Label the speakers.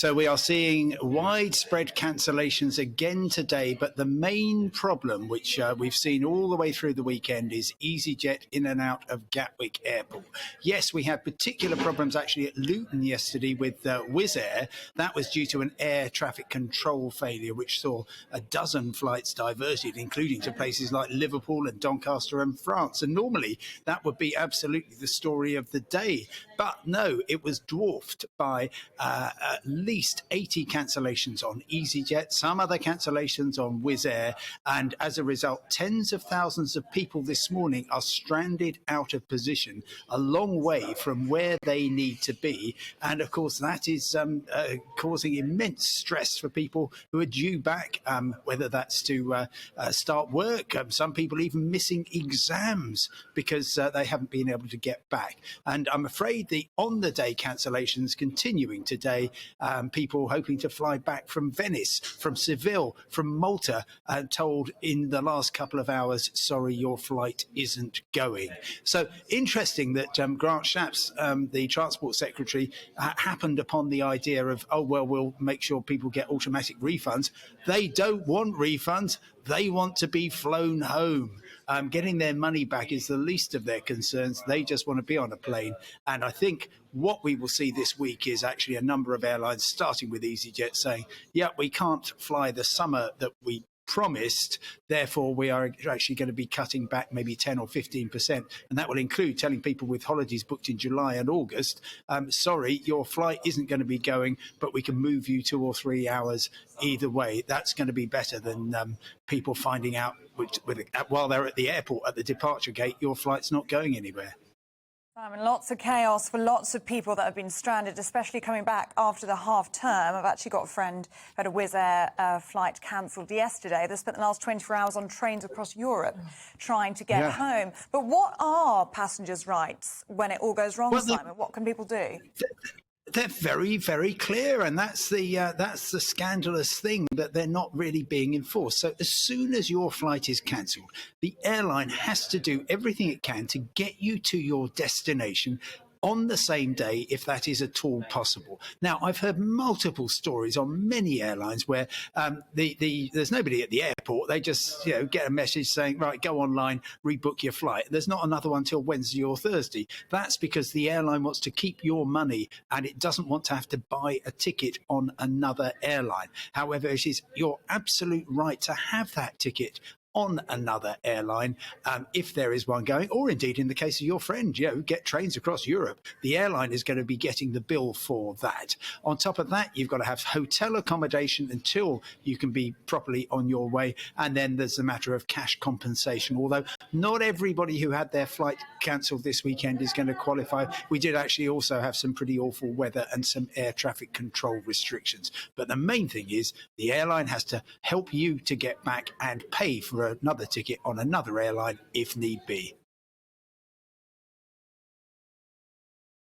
Speaker 1: So we are seeing widespread cancellations again today, but the main problem, which we've seen all the way through the weekend, is EasyJet in and out of Gatwick Airport. Yes, we had particular problems actually at Luton yesterday with Wizz Air. That was due to an air traffic control failure, which saw a dozen flights diverted, including to places like Liverpool and Doncaster and France. And normally that would be absolutely the story of the day. But no, it was dwarfed by at least 80 cancellations on EasyJet, some other cancellations on Wizz Air, and as a result, tens of thousands of people this morning are stranded out of position a long way from where they need to be. And of course, that is causing immense stress for people who are due back, whether that's to start work, some people even missing exams because they haven't been able to get back. And I'm afraid the on-the-day cancellations continuing today. People hoping to fly back from Venice, from Seville, from Malta, told in the last couple of hours, sorry, your flight isn't going. So interesting that Grant Shapps, the Transport Secretary, happened upon the idea of, oh, well, we'll make sure people get automatic refunds. They don't want refunds. They want to be flown home. Getting their money back is the least of their concerns. They just want to be on a plane. And I think what we will see this week is actually a number of airlines, starting with EasyJet, saying, yeah, we can't fly the summer that we promised, therefore we are actually going to be cutting back maybe 10 or 15%, and that will include telling people with holidays booked in July and August, sorry, your flight isn't going to be going, but we can move you 2 or 3 hours either way. That's going to be better than people finding out while they're at the airport at the departure gate, your flight's not going anywhere.
Speaker 2: Simon, lots of chaos for lots of people that have been stranded, especially coming back after the half term. I've actually got a friend who had a Wizz Air flight cancelled yesterday. They spent the last 24 hours on trains across Europe trying to get home. But what are passengers' rights when it all goes wrong, Simon? What can people do?
Speaker 1: They're very, very clear, and that's the scandalous thing, that they're not really being enforced. So as soon as your flight is cancelled, the airline has to do everything it can to get you to your destination on the same day, if that is at all possible. Now, I've heard multiple stories on many airlines where there's nobody at the airport. They just get a message saying, right, go online, rebook your flight. There's not another one till Wednesday or Thursday. That's because the airline wants to keep your money and it doesn't want to have to buy a ticket on another airline. However, it is your absolute right to have that ticket on another airline, if there is one going, or indeed in the case of your friend, get trains across Europe. The airline is going to be getting the bill for that. On top of that, you've got to have hotel accommodation until you can be properly on your way. And then there's the matter of cash compensation, although not everybody who had their flight cancelled this weekend is going to qualify. We did actually also have some pretty awful weather and some air traffic control restrictions. But the main thing is the airline has to help you to get back and pay for another ticket on another airline if need be.